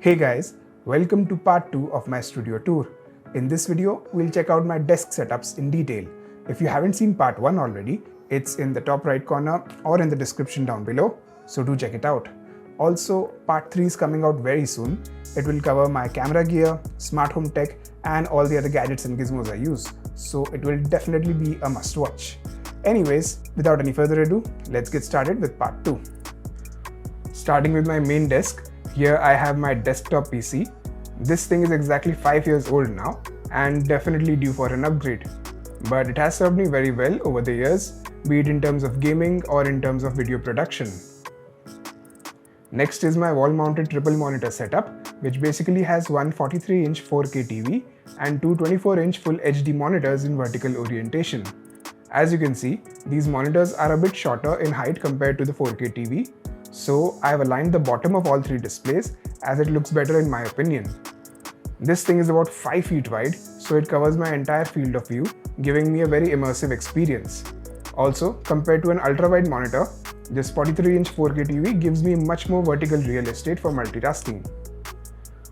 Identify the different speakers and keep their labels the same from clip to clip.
Speaker 1: Hey guys, welcome to part 2 of my studio tour. In this video, we'll check out my desk setups in detail. If you haven't seen part 1 already, it's in the top right corner or in the description down below, so do check it out. Also, part 3 is coming out very soon. It will cover my camera gear, smart home tech, and all the other gadgets and gizmos I use, so it will definitely be a must watch. Anyways, without any further ado, let's get started with part 2. Starting with my main desk, here I have my desktop PC. This thing is exactly 5 years old now and definitely due for an upgrade. But it has served me very well over the years, be it in terms of gaming or in terms of video production. Next is my wall-mounted triple monitor setup, which basically has one 43-inch 4K TV and two 24-inch Full HD monitors in vertical orientation. As you can see, these monitors are a bit shorter in height compared to the 4K TV, so I have aligned the bottom of all three displays as it looks better in my opinion. This thing is about 5 feet wide, so it covers my entire field of view, giving me a very immersive experience. Also, compared to an ultra-wide monitor, this 43-inch 4K TV gives me much more vertical real estate for multitasking.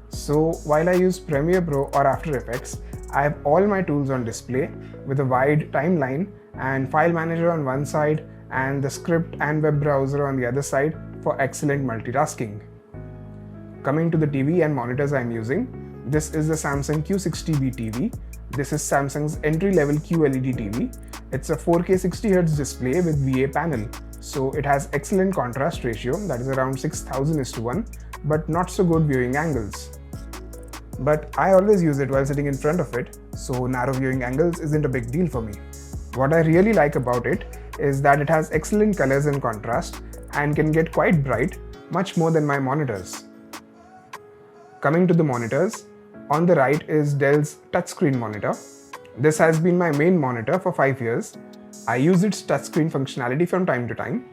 Speaker 1: So while I use Premiere Pro or After Effects, I have all my tools on display with a wide timeline and file manager on one side and the script and web browser on the other side for excellent multitasking. Coming to the TV and monitors I'm using, this is the Samsung Q60B TV. This is Samsung's entry-level QLED TV. It's a 4K 60Hz display with VA panel, so it has excellent contrast ratio, that is around 6000:1, but not so good viewing angles. But I always use it while sitting in front of it, so narrow viewing angles isn't a big deal for me. What I really like about it is that it has excellent colors and contrast and can get quite bright, much more than my monitors. Coming to the monitors, on the right is Dell's touchscreen monitor. This has been my main monitor for 5 years. I use its touchscreen functionality from time to time.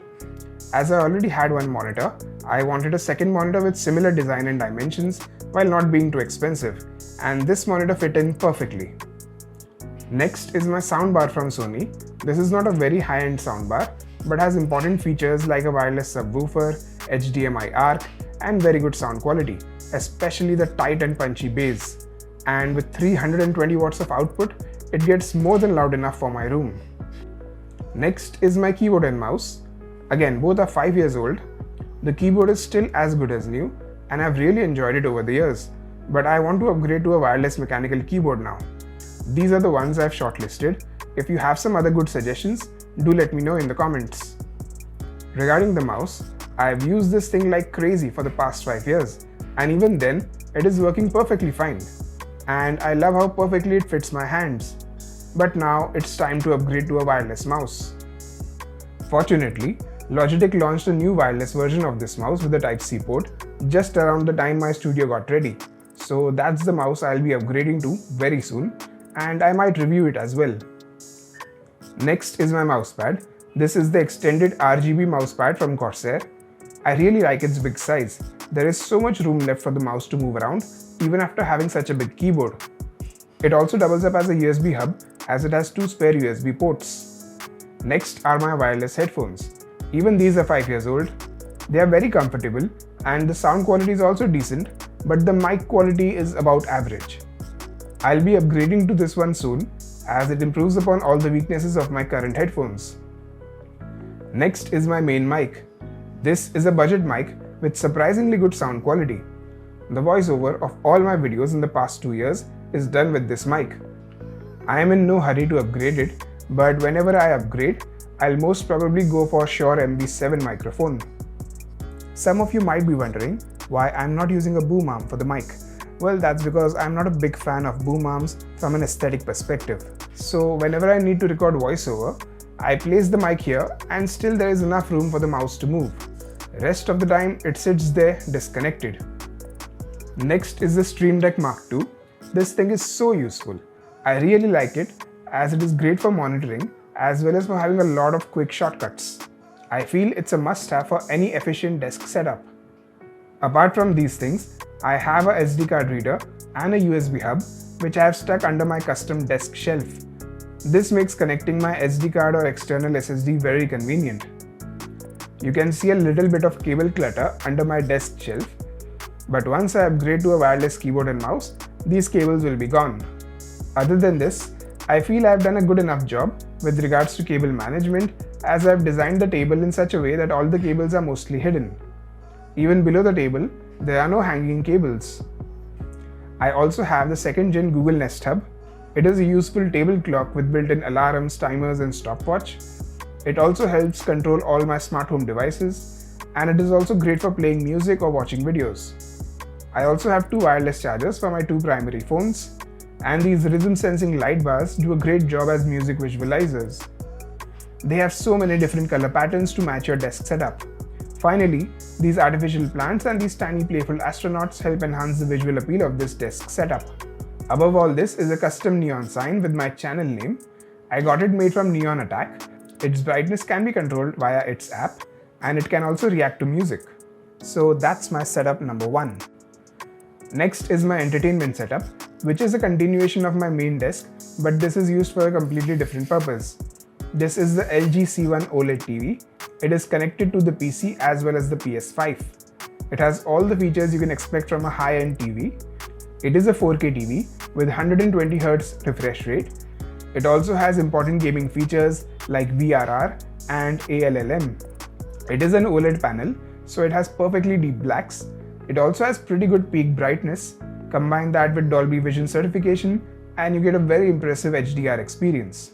Speaker 1: As I already had one monitor, I wanted a second monitor with similar design and dimensions while not being too expensive, and this monitor fit in perfectly. Next is my soundbar from Sony. This is not a very high-end soundbar, but has important features like a wireless subwoofer, HDMI ARC, and very good sound quality, especially the tight and punchy bass. And with 320 watts of output, it gets more than loud enough for my room. Next is my keyboard and mouse. Again, both are 5 years old. The keyboard is still as good as new, and I've really enjoyed it over the years, but I want to upgrade to a wireless mechanical keyboard now. These are the ones I've shortlisted. If you have some other good suggestions, do let me know in the comments. Regarding the mouse, I've used this thing like crazy for the past 5 years, and even then, it is working perfectly fine. And I love how perfectly it fits my hands. But now it's time to upgrade to a wireless mouse. Fortunately, Logitech launched a new wireless version of this mouse with a Type-C port just around the time my studio got ready. So that's the mouse I'll be upgrading to very soon, and I might review it as well. Next is my mousepad. This is the extended RGB mousepad from Corsair. I really like its big size. There is so much room left for the mouse to move around, even after having such a big keyboard. It also doubles up as a USB hub as it has 2 spare USB ports. Next are my wireless headphones. Even these are 5 years old. They are very comfortable and the sound quality is also decent, but the mic quality is about average. I'll be upgrading to this one soon as it improves upon all the weaknesses of my current headphones. Next is my main mic. This is a budget mic with surprisingly good sound quality. The voiceover of all my videos in the past 2 years is done with this mic. I am in no hurry to upgrade it, but whenever I upgrade, I'll most probably go for Shure MV7 microphone. Some of you might be wondering why I'm not using a boom arm for the mic. Well, that's because I'm not a big fan of boom arms from an aesthetic perspective. So whenever I need to record voiceover, I place the mic here and still there is enough room for the mouse to move. Rest of the time it sits there disconnected. Next is the Stream Deck Mark II. This thing is so useful. I really like it as it is great for monitoring as well as for having a lot of quick shortcuts. I feel it's a must-have for any efficient desk setup. Apart from these things, I have a SD card reader and a USB hub which I have stuck under my custom desk shelf. This makes connecting my SD card or external SSD very convenient. You can see a little bit of cable clutter under my desk shelf. But once I upgrade to a wireless keyboard and mouse, these cables will be gone. Other than this, I feel I've done a good enough job with regards to cable management, as I've designed the table in such a way that all the cables are mostly hidden. Even below the table, there are no hanging cables. I also have the 2nd gen Google Nest Hub. It is a useful table clock with built-in alarms, timers and stopwatch. It also helps control all my smart home devices, and it is also great for playing music or watching videos. I also have 2 wireless chargers for my 2 primary phones, and these rhythm sensing light bars do a great job as music visualizers. They have so many different color patterns to match your desk setup. Finally, these artificial plants and these tiny playful astronauts help enhance the visual appeal of this desk setup. Above all this is a custom neon sign with my channel name. I got it made from Neon Attack. Its brightness can be controlled via its app, and it can also react to music. So that's my setup number 1. Next is my entertainment setup, which is a continuation of my main desk, but this is used for a completely different purpose. This is the LG C1 OLED TV. It is connected to the PC as well as the PS5. It has all the features you can expect from a high-end TV. It is a 4K TV with 120Hz refresh rate. It also has important gaming features like VRR and ALLM. It is an OLED panel, so it has perfectly deep blacks. It also has pretty good peak brightness. Combine that with Dolby Vision certification and you get a very impressive HDR experience.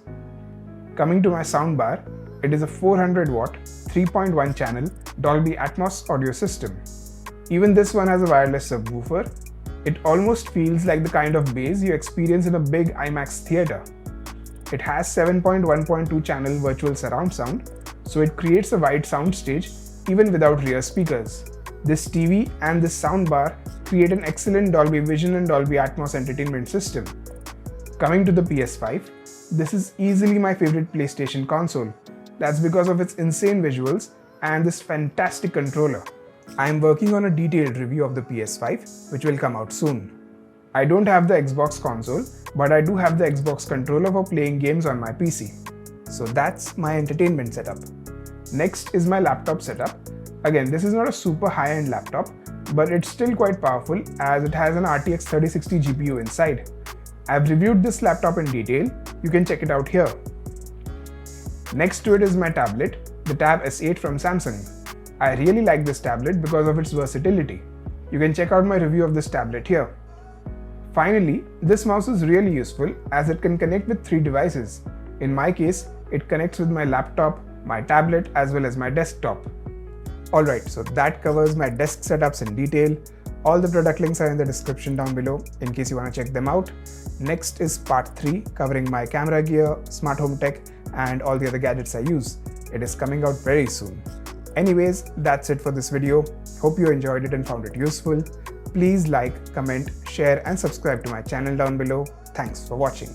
Speaker 1: Coming to my soundbar, it is a 400 watt, 3.1 channel Dolby Atmos audio system. Even this one has a wireless subwoofer. It almost feels like the kind of bass you experience in a big IMAX theater. It has 7.1.2 channel virtual surround sound, so it creates a wide soundstage even without rear speakers. This TV and this soundbar create an excellent Dolby Vision and Dolby Atmos entertainment system. Coming to the PS5, this is easily my favorite PlayStation console. That's because of its insane visuals and this fantastic controller. I am working on a detailed review of the PS5, which will come out soon. I don't have the Xbox console, but I do have the Xbox controller for playing games on my PC. So that's my entertainment setup. Next is my laptop setup. Again, this is not a super high-end laptop, but it's still quite powerful as it has an RTX 3060 GPU inside. I've reviewed this laptop in detail. You can check it out here. Next to it is my tablet, the Tab S8 from Samsung. I really like this tablet because of its versatility. You can check out my review of this tablet here. Finally, this mouse is really useful as it can connect with 3 devices. In my case, it connects with my laptop, my tablet as well as my desktop. Alright, so that covers my desk setups in detail. All the product links are in the description down below in case you want to check them out. Next is part 3 covering my camera gear, smart home tech and all the other gadgets I use. It is coming out very soon. Anyways, that's it for this video. Hope you enjoyed it and found it useful. Please like, comment, share and subscribe to my channel down below. Thanks for watching.